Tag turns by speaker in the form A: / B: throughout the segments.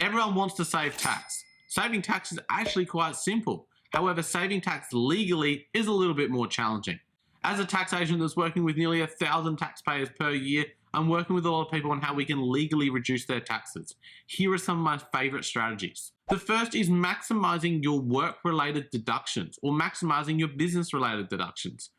A: Everyone wants to save tax. Saving tax is actually quite simple. However, saving tax legally is a little bit more challenging. As a tax agent that's working with nearly 1,000 taxpayers per year, I'm working with a lot of people on how we can legally reduce their taxes. Here are some of my favorite strategies. The first is maximizing your work-related deductions or maximizing your business-related deductions.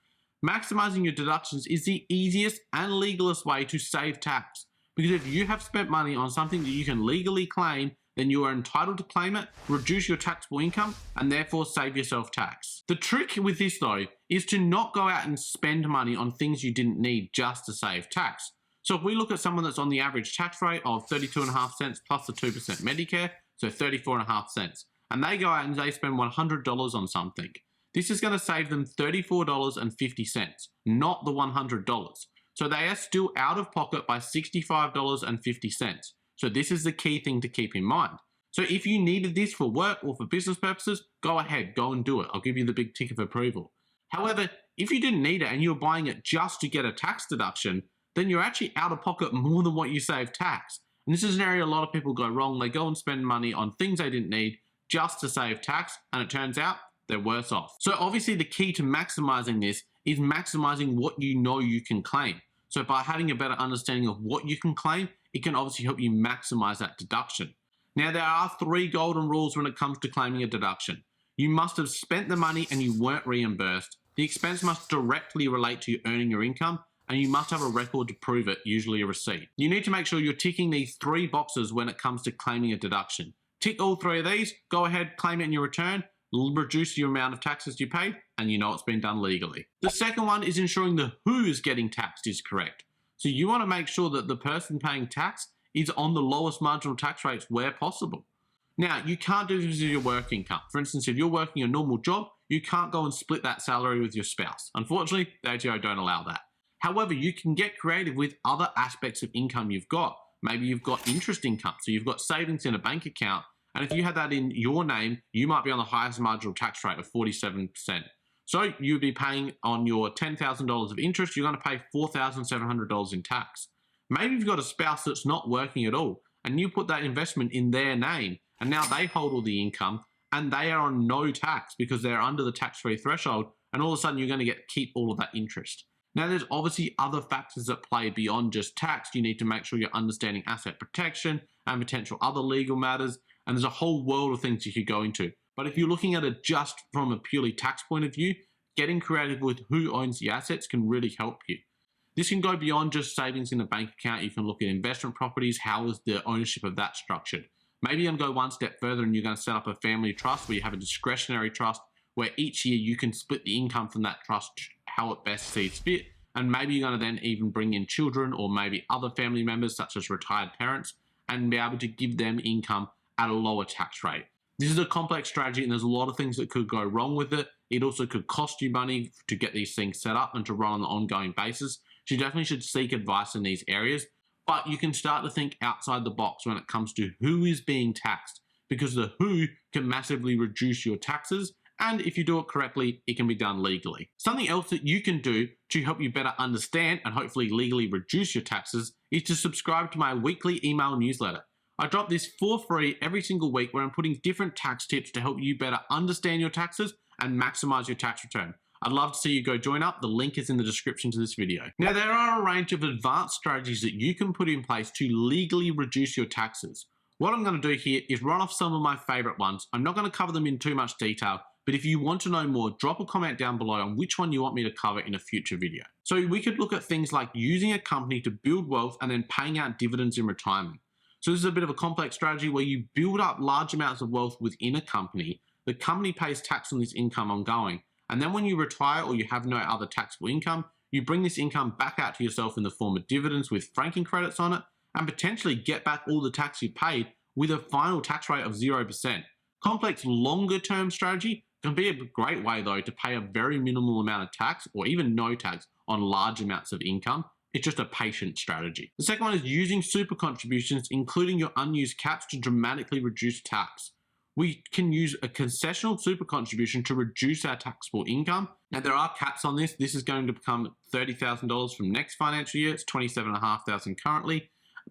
A: Maximizing your deductions is the easiest and legalist way to save tax, because if you have spent money on something that you can legally claim, then you are entitled to claim it, reduce your taxable income, and therefore save yourself tax. The trick with this though is to not go out and spend money on things you didn't need just to save tax. So if we look at someone that's on the average tax rate of 32.5 cents plus the 2% Medicare, so 34.5 cents, and they go out and they spend $100 on something, this is going to save them $34.50, not the $100. So they are still out of pocket by $65.50. So this is the key thing to keep in mind. So if you needed this for work or for business purposes, go ahead, go and do it. I'll give you the big tick of approval. However, if you didn't need it and you're buying it just to get a tax deduction, then you're actually out of pocket more than what you save tax. And this is an area a lot of people go wrong. They go and spend money on things they didn't need just to save tax, and it turns out they're worse off. So obviously the key to maximizing this is maximizing what you know you can claim. So by having a better understanding of what you can claim, it can obviously help you maximize that deduction. Now, there are 3 golden rules when it comes to claiming a deduction. You must have spent the money and you weren't reimbursed. The expense must directly relate to you earning your income, and you must have a record to prove it, usually a receipt. You need to make sure you're ticking these 3 boxes when it comes to claiming a deduction. Tick all 3 of these, go ahead, claim it in your return, reduce your amount of taxes you paid, and you know it's been done legally. The second one is ensuring the who is getting taxed is correct. So you want to make sure that the person paying tax is on the lowest marginal tax rates where possible. Now, you can't do this with your work income. For instance, if you're working a normal job, you can't go and split that salary with your spouse. Unfortunately, the ATO don't allow that. However, you can get creative with other aspects of income you've got. Maybe you've got interest income, so you've got savings in a bank account, and if you had that in your name, you might be on the highest marginal tax rate of 47%. So you'd be paying on your $10,000 of interest, you're going to pay $4,700 in tax. Maybe you've got a spouse that's not working at all, and you put that investment in their name, and now they hold all the income, and they are on no tax because they're under the tax-free threshold, and all of a sudden you're going to keep all of that interest. Now, there's obviously other factors that play beyond just tax. You need to make sure you're understanding asset protection and potential other legal matters, and there's a whole world of things you could go into. But if you're looking at it just from a purely tax point of view, getting creative with who owns the assets can really help you. This can go beyond just savings in a bank account. You can look at investment properties. How is the ownership of that structured? Maybe you're going to go one step further and you're going to set up a family trust where you have a discretionary trust where each year you can split the income from that trust how it best sees fit. And maybe you're going to then even bring in children or maybe other family members such as retired parents and be able to give them income at a lower tax rate. This is a complex strategy and there's a lot of things that could go wrong with it. It also could cost you money to get these things set up and to run on an ongoing basis. So you definitely should seek advice in these areas, but you can start to think outside the box when it comes to who is being taxed, because the who can massively reduce your taxes, and if you do it correctly, it can be done legally. Something else that you can do to help you better understand and hopefully legally reduce your taxes is to subscribe to my weekly email newsletter. I drop this for free every single week where I'm putting different tax tips to help you better understand your taxes and maximize your tax return. I'd love to see you go join up. The link is in the description to this video. Now, there are a range of advanced strategies that you can put in place to legally reduce your taxes. What I'm going to do here is run off some of my favorite ones. I'm not going to cover them in too much detail, but if you want to know more, drop a comment down below on which one you want me to cover in a future video. So we could look at things like using a company to build wealth and then paying out dividends in retirement. So this is a bit of a complex strategy where you build up large amounts of wealth within a company. The company pays tax on this income ongoing. And then when you retire or you have no other taxable income, you bring this income back out to yourself in the form of dividends with franking credits on it and potentially get back all the tax you paid with a final tax rate of 0%. Complex longer term strategy can be a great way though to pay a very minimal amount of tax or even no tax on large amounts of income. It's just a patient strategy. The second one is using super contributions, including your unused caps, to dramatically reduce tax. We can use a concessional super contribution to reduce our taxable income. Now, there are caps on this. This is going to become $30,000 from next financial year. It's $27,500 currently.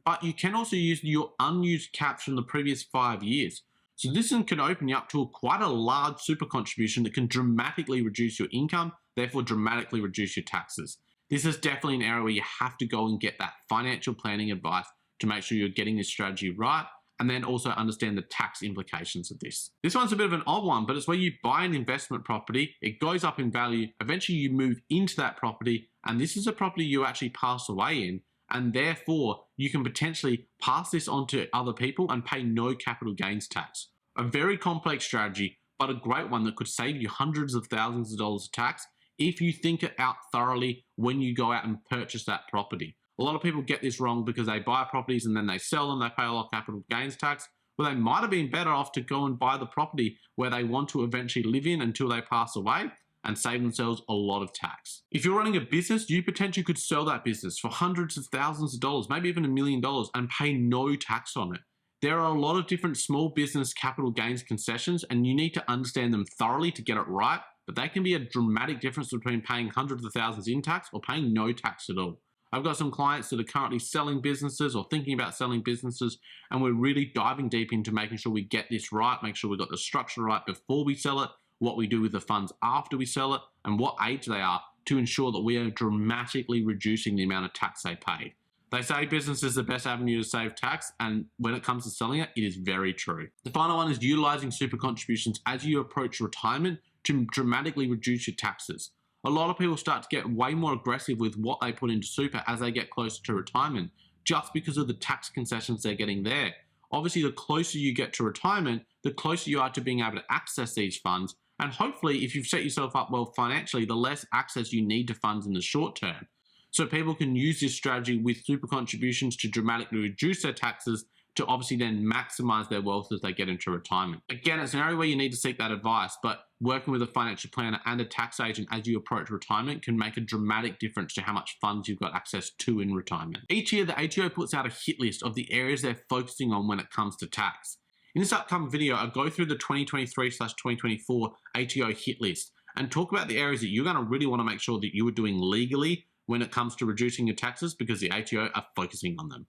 A: But you can also use your unused caps from the previous 5 years. So this one can open you up to quite a large super contribution that can dramatically reduce your income, therefore dramatically reduce your taxes. This is definitely an area where you have to go and get that financial planning advice to make sure you're getting this strategy right, and then also understand the tax implications of this. This one's a bit of an odd one, but it's where you buy an investment property, it goes up in value, eventually you move into that property, and this is a property you actually pass away in, and therefore you can potentially pass this on to other people and pay no capital gains tax. A very complex strategy, but a great one that could save you hundreds of thousands of dollars of tax if you think it out thoroughly when you go out and purchase that property. A lot of people get this wrong because they buy properties and then they sell them, they pay a lot of capital gains tax. Well, they might have been better off to go and buy the property where they want to eventually live in until they pass away and save themselves a lot of tax. If you're running a business, you potentially could sell that business for hundreds of thousands of dollars, maybe even $1 million, and pay no tax on it. There are a lot of different small business capital gains concessions, and you need to understand them thoroughly to get it right, but they can be a dramatic difference between paying hundreds of thousands in tax or paying no tax at all. I've got some clients that are currently selling businesses or thinking about selling businesses, and we're really diving deep into making sure we get this right, make sure we've got the structure right before we sell it, what we do with the funds after we sell it, and what age they are to ensure that we are dramatically reducing the amount of tax they pay. They say business is the best avenue to save tax, and when it comes to selling it, it is very true. The final one is utilizing super contributions as you approach retirement to dramatically reduce your taxes. A lot of people start to get way more aggressive with what they put into super as they get closer to retirement, just because of the tax concessions they're getting there. Obviously, the closer you get to retirement, the closer you are to being able to access these funds, and hopefully, if you've set yourself up well financially, the less access you need to funds in the short term. So people can use this strategy with super contributions to dramatically reduce their taxes to obviously then maximize their wealth as they get into retirement. Again, it's an area where you need to seek that advice, but working with a financial planner and a tax agent as you approach retirement can make a dramatic difference to how much funds you've got access to in retirement. Each year, the ATO puts out a hit list of the areas they're focusing on when it comes to tax. In this upcoming video, I'll go through the 2023/2024 ATO hit list and talk about the areas that you're going to really want to make sure that you are doing legally when it comes to reducing your taxes, because the ATO are focusing on them.